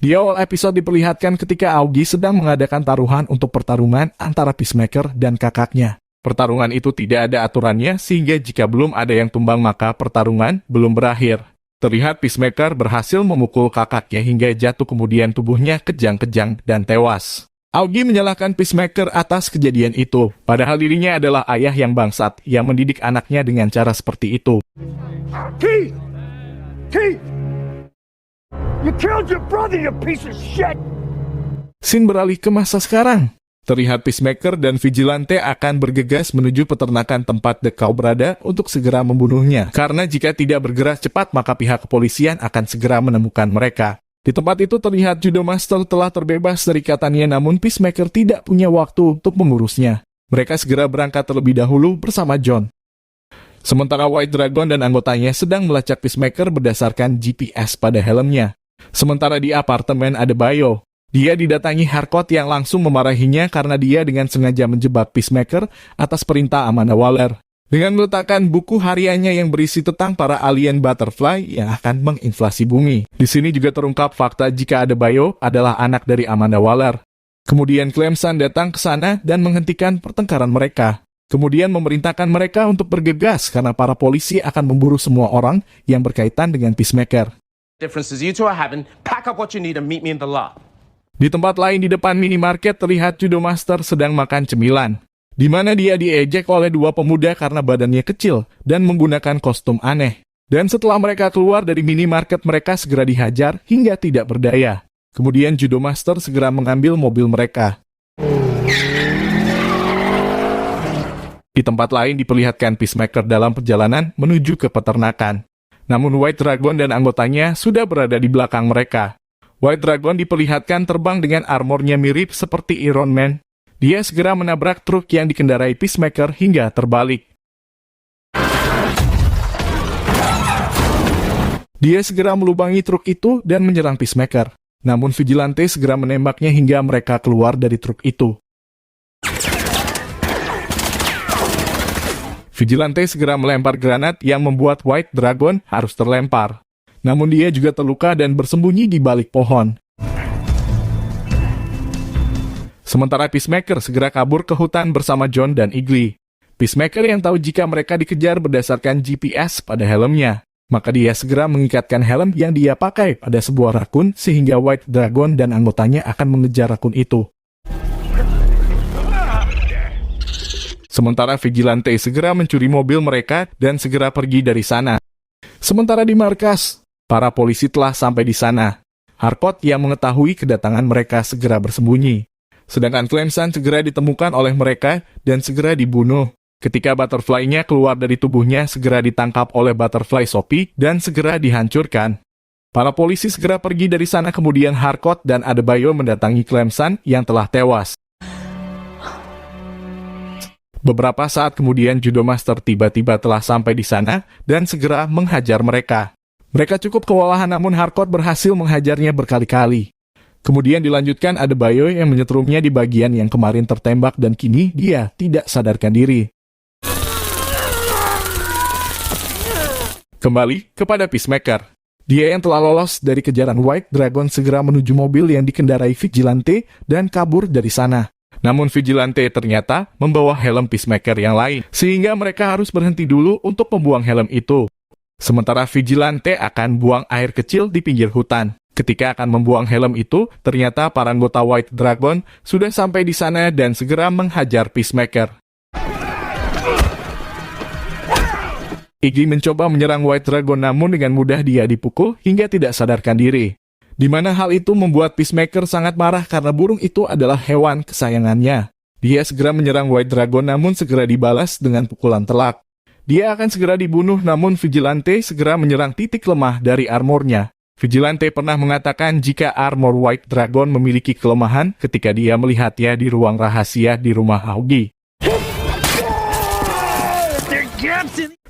Di awal episode diperlihatkan ketika Aogi sedang mengadakan taruhan untuk pertarungan antara Peacemaker dan kakaknya. Pertarungan itu tidak ada aturannya sehingga jika belum ada yang tumbang maka pertarungan belum berakhir. Terlihat Peacemaker berhasil memukul kakaknya hingga jatuh kemudian tubuhnya kejang-kejang dan tewas. Aogi menyalahkan Peacemaker atas kejadian itu, padahal dirinya adalah ayah yang bangsat yang mendidik anaknya dengan cara seperti itu. Keith! Keith! You killed your brother, you piece of shit! Scene beralih ke masa sekarang. Terlihat Peacemaker dan Vigilante akan bergegas menuju peternakan tempat The Cow berada untuk segera membunuhnya. Karena jika tidak bergerak cepat maka pihak kepolisian akan segera menemukan mereka. Di tempat itu terlihat Judo Master telah terbebas dari ikatannya namun Peacemaker tidak punya waktu untuk mengurusnya. Mereka segera berangkat terlebih dahulu bersama John. Sementara White Dragon dan anggotanya sedang melacak Peacemaker berdasarkan GPS pada helmnya. Sementara di apartemen Adebayo, dia didatangi Harcourt yang langsung memarahinya karena dia dengan sengaja menjebak Peacemaker atas perintah Amanda Waller. Dengan meletakkan buku hariannya yang berisi tentang para alien butterfly yang akan menginvasi bumi. Di sini juga terungkap fakta jika Adebayo adalah anak dari Amanda Waller. Kemudian Clemson datang ke sana dan menghentikan pertengkaran mereka. Kemudian memerintahkan mereka untuk bergegas karena para polisi akan memburu semua orang yang berkaitan dengan Peacemaker. Differences you two are having, pack up what you need and meet me in the lot. Di tempat lain di depan minimarket terlihat Judo Master sedang makan cemilan, di mana dia diejek oleh dua pemuda karena badannya kecil dan menggunakan kostum aneh. Dan setelah mereka keluar dari minimarket mereka segera dihajar hingga tidak berdaya. Kemudian Judo Master segera mengambil mobil mereka. Di tempat lain diperlihatkan Peacemaker dalam perjalanan menuju ke peternakan. Namun White Dragon dan anggotanya sudah berada di belakang mereka. White Dragon diperlihatkan terbang dengan armornya mirip seperti Iron Man. Dia segera menabrak truk yang dikendarai Peacemaker hingga terbalik. Dia segera melubangi truk itu dan menyerang Peacemaker. Namun Vigilante segera menembaknya hingga mereka keluar dari truk itu. Vigilante segera melempar granat yang membuat White Dragon harus terlempar. Namun dia juga terluka dan bersembunyi di balik pohon. Sementara Peacemaker segera kabur ke hutan bersama John dan Igli. Peacemaker yang tahu jika mereka dikejar berdasarkan GPS pada helmnya. Maka dia segera mengikatkan helm yang dia pakai pada sebuah rakun sehingga White Dragon dan anggotanya akan mengejar rakun itu. Sementara Vigilante segera mencuri mobil mereka dan segera pergi dari sana. Sementara di markas, para polisi telah sampai di sana. Harcourt yang mengetahui kedatangan mereka segera bersembunyi. Sedangkan Clemson segera ditemukan oleh mereka dan segera dibunuh. Ketika butterfly-nya keluar dari tubuhnya segera ditangkap oleh butterfly Sophie dan segera dihancurkan. Para polisi segera pergi dari sana kemudian Harcourt dan Adebayo mendatangi Clemson yang telah tewas. Beberapa saat kemudian Judo Master tiba-tiba telah sampai di sana dan segera menghajar mereka. Mereka cukup kewalahan namun Harcourt berhasil menghajarnya berkali-kali. Kemudian dilanjutkan Adebayo yang menyetrumnya di bagian yang kemarin tertembak dan kini dia tidak sadarkan diri. Kembali kepada Peacemaker. Dia yang telah lolos dari kejaran White Dragon segera menuju mobil yang dikendarai Vigilante dan kabur dari sana. Namun Vigilante ternyata membawa helm Peacemaker yang lain, sehingga mereka harus berhenti dulu untuk membuang helm itu. Sementara Vigilante akan buang air kecil di pinggir hutan. Ketika akan membuang helm itu, ternyata para anggota White Dragon sudah sampai di sana dan segera menghajar Peacemaker. Iggy mencoba menyerang White Dragon namun dengan mudah dia dipukul hingga tidak sadarkan diri. Di mana hal itu membuat Peacemaker sangat marah karena burung itu adalah hewan kesayangannya. Dia segera menyerang White Dragon namun segera dibalas dengan pukulan telak. Dia akan segera dibunuh namun Vigilante segera menyerang titik lemah dari armornya. Vigilante pernah mengatakan jika armor White Dragon memiliki kelemahan ketika dia melihatnya di ruang rahasia di rumah Aogi.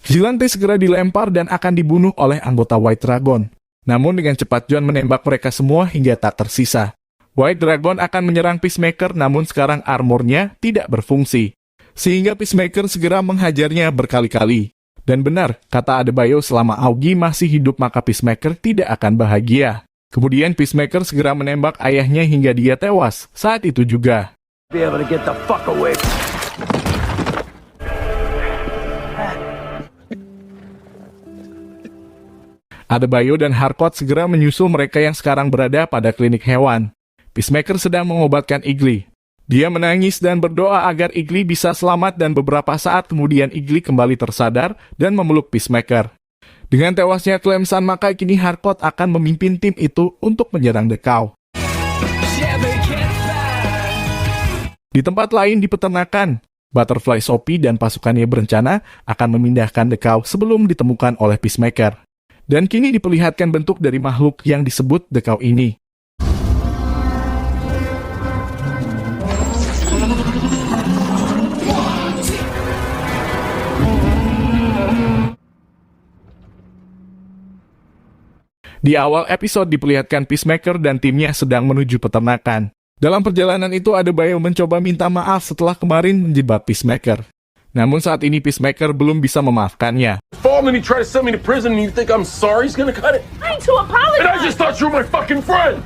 Vigilante segera dilempar dan akan dibunuh oleh anggota White Dragon. Namun dengan cepat John menembak mereka semua hingga tak tersisa. White Dragon akan menyerang Peacemaker namun sekarang armornya tidak berfungsi. Sehingga Peacemaker segera menghajarnya berkali-kali. Dan benar, kata Adebayo selama Aogi masih hidup maka Peacemaker tidak akan bahagia. Kemudian Peacemaker segera menembak ayahnya hingga dia tewas saat itu juga. Be able to get the fuck away. Adebayo dan Harcourt segera menyusul mereka yang sekarang berada pada klinik hewan. Peacemaker sedang mengobatkan Igli. Dia menangis dan berdoa agar Igli bisa selamat dan beberapa saat kemudian Igli kembali tersadar dan memeluk Peacemaker. Dengan tewasnya Clemson, maka kini Harcourt akan memimpin tim itu untuk menyerang The Cow. Di tempat lain di peternakan, Butterfly Sophie dan pasukannya berencana akan memindahkan The Cow sebelum ditemukan oleh Peacemaker. Dan kini diperlihatkan bentuk dari makhluk yang disebut The Cow ini. Di awal episode diperlihatkan Peacemaker dan timnya sedang menuju peternakan. Dalam perjalanan itu Adebayo mencoba minta maaf setelah kemarin menjebak Peacemaker. Namun saat ini Peacemaker belum bisa memaafkannya. Fall and he tried to send me to prison and you think I'm sorry he's gonna cut it? I need to apologize. And I just thought you were my fucking friend!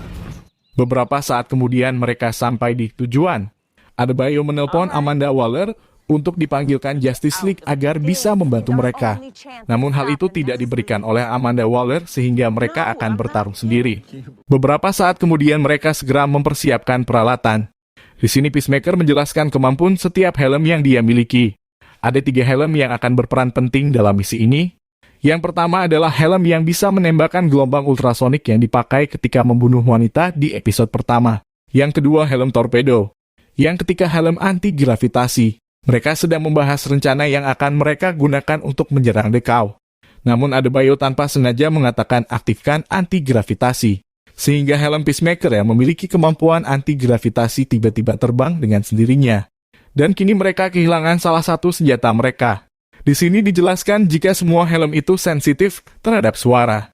Beberapa saat kemudian mereka sampai di tujuan. Adebayo menelpon Amanda Waller untuk dipanggilkan Justice League agar bisa membantu mereka. Namun hal itu tidak diberikan oleh Amanda Waller sehingga mereka akan bertarung sendiri. Beberapa saat kemudian mereka segera mempersiapkan peralatan. Di sini Peacemaker menjelaskan kemampuan setiap helm yang dia miliki. Ada 3 helm yang akan berperan penting dalam misi ini. Yang pertama adalah helm yang bisa menembakkan gelombang ultrasonik yang dipakai ketika membunuh wanita di episode pertama. Yang kedua helm torpedo. Yang ketiga helm anti-gravitasi. Mereka sedang membahas rencana yang akan mereka gunakan untuk menyerang The Cow. Namun Adebayo tanpa sengaja mengatakan aktifkan anti-gravitasi. Sehingga helm Peacemaker yang memiliki kemampuan anti-gravitasi tiba-tiba terbang dengan sendirinya. Dan kini mereka kehilangan salah satu senjata mereka. Di sini dijelaskan jika semua helm itu sensitif terhadap suara.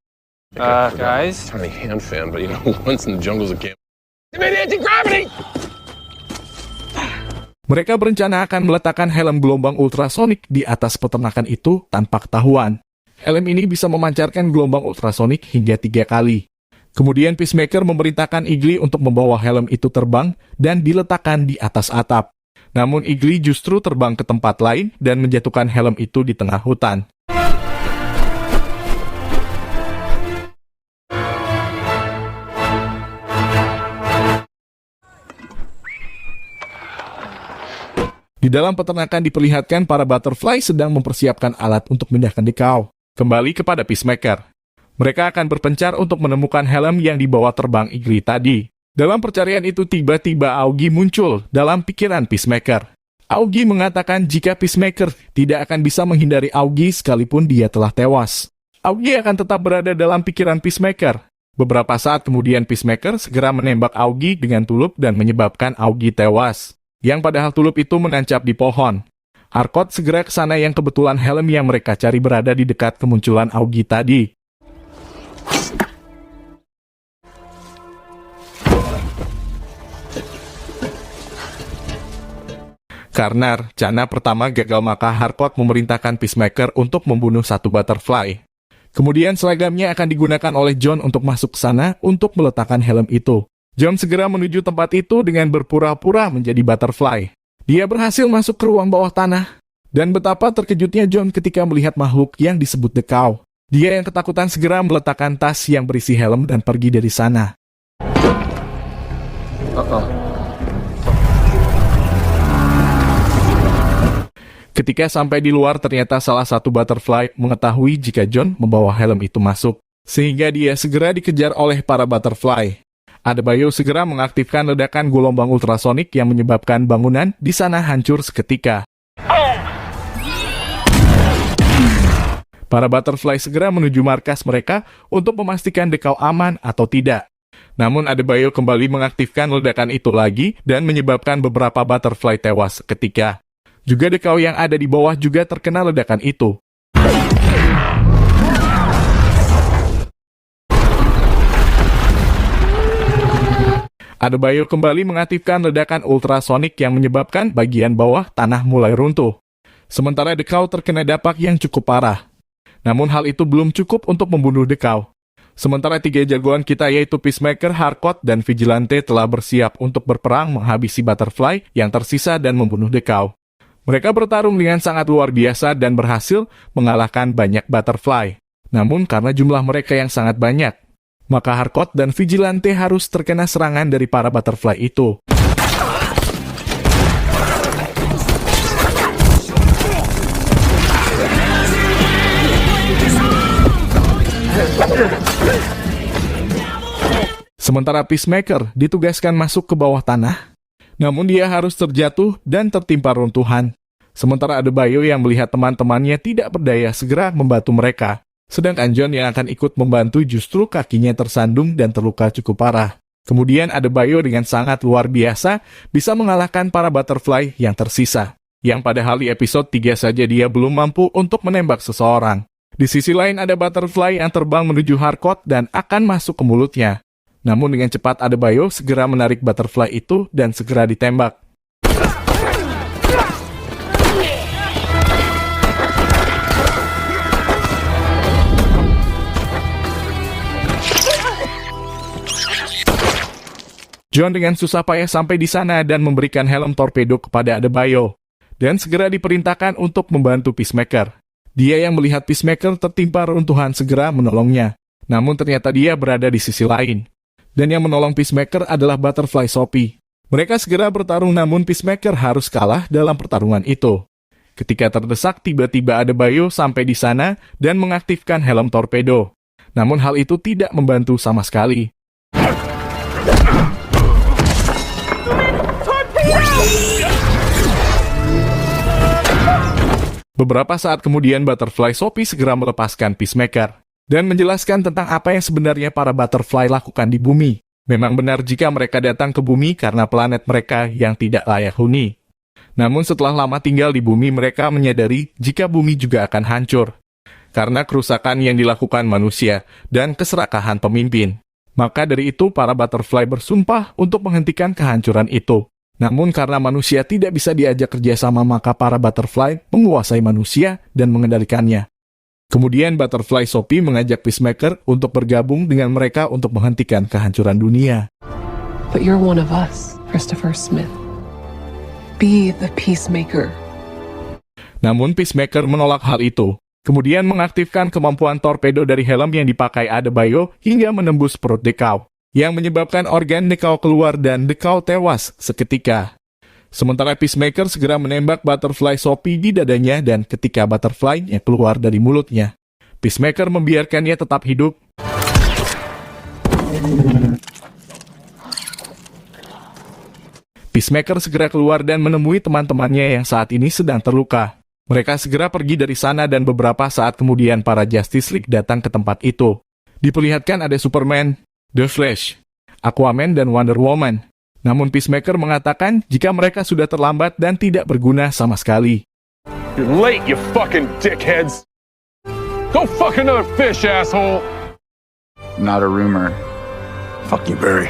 Guys? Tiny hand fan, but you know, once in the jungle's a game. They made anti-gravity! Mereka berencana akan meletakkan helm gelombang ultrasonik di atas peternakan itu tanpa ketahuan. Helm ini bisa memancarkan gelombang ultrasonik hingga 3 kali. Kemudian Peacemaker memerintahkan Igli untuk membawa helm itu terbang dan diletakkan di atas atap. Namun Igli justru terbang ke tempat lain dan menjatuhkan helm itu di tengah hutan. Di dalam peternakan diperlihatkan para Butterfly sedang mempersiapkan alat untuk memindahkan The Cow. Kembali kepada Peacemaker. Mereka akan berpencar untuk menemukan helm yang dibawa terbang Igli tadi. Dalam pencarian itu tiba-tiba Augie muncul dalam pikiran Peacemaker. Augie mengatakan jika Peacemaker tidak akan bisa menghindari Augie sekalipun dia telah tewas. Augie akan tetap berada dalam pikiran Peacemaker. Beberapa saat kemudian Peacemaker segera menembak Augie dengan tulup dan menyebabkan Augie tewas. Yang padahal tulup itu menancap di pohon. Harcourt segera ke sana yang kebetulan helm yang mereka cari berada di dekat kemunculan Augie tadi. Karena rencana pertama gagal maka Harcourt memerintahkan Peacemaker untuk membunuh satu Butterfly. Kemudian seragamnya akan digunakan oleh John untuk masuk ke sana untuk meletakkan helm itu. John segera menuju tempat itu dengan berpura-pura menjadi Butterfly. Dia berhasil masuk ke ruang bawah tanah. Dan betapa terkejutnya John ketika melihat makhluk yang disebut The Cow. Dia yang ketakutan segera meletakkan tas yang berisi helm dan pergi dari sana. Ketika sampai di luar, ternyata salah satu Butterfly mengetahui jika John membawa helm itu masuk. Sehingga dia segera dikejar oleh para Butterfly. Adebayo segera mengaktifkan ledakan gelombang ultrasonik yang menyebabkan bangunan di sana hancur seketika. Para Butterfly segera menuju markas mereka untuk memastikan The Cow aman atau tidak. Namun Adebayo kembali mengaktifkan ledakan itu lagi dan menyebabkan beberapa Butterfly tewas seketika. Juga The Cow yang ada di bawah juga terkena ledakan itu. Adebayo kembali mengaktifkan ledakan ultrasonik yang menyebabkan bagian bawah tanah mulai runtuh. Sementara The Cow terkena dampak yang cukup parah. Namun hal itu belum cukup untuk membunuh The Cow. Sementara 3 jagoan kita yaitu Peacemaker, Harcourt, dan Vigilante telah bersiap untuk berperang menghabisi Butterfly yang tersisa dan membunuh The Cow. Mereka bertarung dengan sangat luar biasa dan berhasil mengalahkan banyak Butterfly. Namun karena jumlah mereka yang sangat banyak, maka Harcourt dan Vigilante harus terkena serangan dari para Butterfly itu. Sementara Peacemaker ditugaskan masuk ke bawah tanah, namun dia harus terjatuh dan tertimpa runtuhan. Sementara Adebayo yang melihat teman-temannya tidak berdaya segera membantu mereka. Sedangkan John yang akan ikut membantu justru kakinya tersandung dan terluka cukup parah. Kemudian Adebayo dengan sangat luar biasa bisa mengalahkan para Butterfly yang tersisa. Yang padahal di episode 3 saja dia belum mampu untuk menembak seseorang. Di sisi lain ada Butterfly yang terbang menuju Harcourt dan akan masuk ke mulutnya. Namun dengan cepat Adebayo segera menarik Butterfly itu dan segera ditembak. John dengan susah payah sampai di sana dan memberikan helm torpedo kepada Adebayo. Dan segera diperintahkan untuk membantu Peacemaker. Dia yang melihat Peacemaker tertimpa runtuhan segera menolongnya. Namun ternyata dia berada di sisi lain. Dan yang menolong Peacemaker adalah Butterfly Sophie. Mereka segera bertarung namun Peacemaker harus kalah dalam pertarungan itu. Ketika terdesak, tiba-tiba Adebayo sampai di sana dan mengaktifkan helm torpedo. Namun hal itu tidak membantu sama sekali. Beberapa saat kemudian Butterfly Sophie segera melepaskan Peacemaker dan menjelaskan tentang apa yang sebenarnya para Butterfly lakukan di bumi. Memang benar jika mereka datang ke bumi karena planet mereka yang tidak layak huni. Namun setelah lama tinggal di bumi, mereka menyadari jika bumi juga akan hancur karena kerusakan yang dilakukan manusia dan keserakahan pemimpin. Maka dari itu para Butterfly bersumpah untuk menghentikan kehancuran itu. Namun karena manusia tidak bisa diajak kerjasama, maka para Butterfly menguasai manusia dan mengendalikannya. Kemudian Butterfly Sophie mengajak Peacemaker untuk bergabung dengan mereka untuk menghentikan kehancuran dunia. But you're one of us, Christopher Smith. Be the peacemaker. Namun Peacemaker menolak hal itu. Kemudian mengaktifkan kemampuan torpedo dari helm yang dipakai Adebayo hingga menembus perut The Cow, yang menyebabkan organ The Cow keluar dan The Cow tewas seketika. Sementara Peacemaker segera menembak Butterfly Sophie di dadanya dan ketika Butterfly-nya keluar dari mulutnya, Peacemaker membiarkannya tetap hidup. Peacemaker segera keluar dan menemui teman-temannya yang saat ini sedang terluka. Mereka segera pergi dari sana dan beberapa saat kemudian para Justice League datang ke tempat itu. Diperlihatkan ada Superman, The Flash, Aquaman, dan Wonder Woman. Namun Peacemaker mengatakan jika mereka sudah terlambat dan tidak berguna sama sekali. You're late, you fucking dickheads! Go fuck another fish, asshole! Not a rumor. Fuck you, Barry.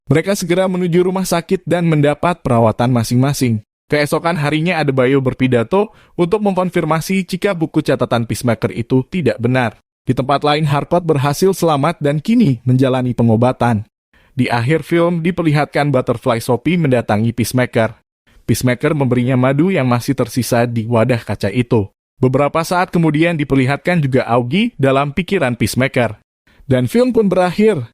Mereka segera menuju rumah sakit dan mendapat perawatan masing-masing. Keesokan harinya Adebayo berpidato untuk mengkonfirmasi jika buku catatan Peacemaker itu tidak benar. Di tempat lain, Harcourt berhasil selamat dan kini menjalani pengobatan. Di akhir film, diperlihatkan Butterfly Sophie mendatangi Peacemaker. Peacemaker memberinya madu yang masih tersisa di wadah kaca itu. Beberapa saat kemudian diperlihatkan juga Augie dalam pikiran Peacemaker. Dan film pun berakhir.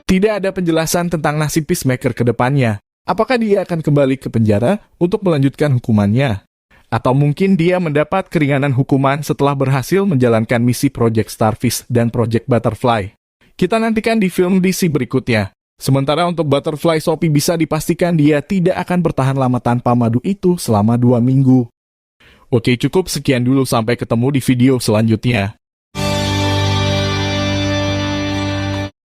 Tidak ada penjelasan tentang nasib Peacemaker ke depannya. Apakah dia akan kembali ke penjara untuk melanjutkan hukumannya? Atau mungkin dia mendapat keringanan hukuman setelah berhasil menjalankan misi Project Starfish dan Project Butterfly? Kita nantikan di film DC berikutnya. Sementara untuk Butterfly Sophie bisa dipastikan dia tidak akan bertahan lama tanpa madu itu selama 2 minggu. Oke, cukup sekian dulu, sampai ketemu di video selanjutnya.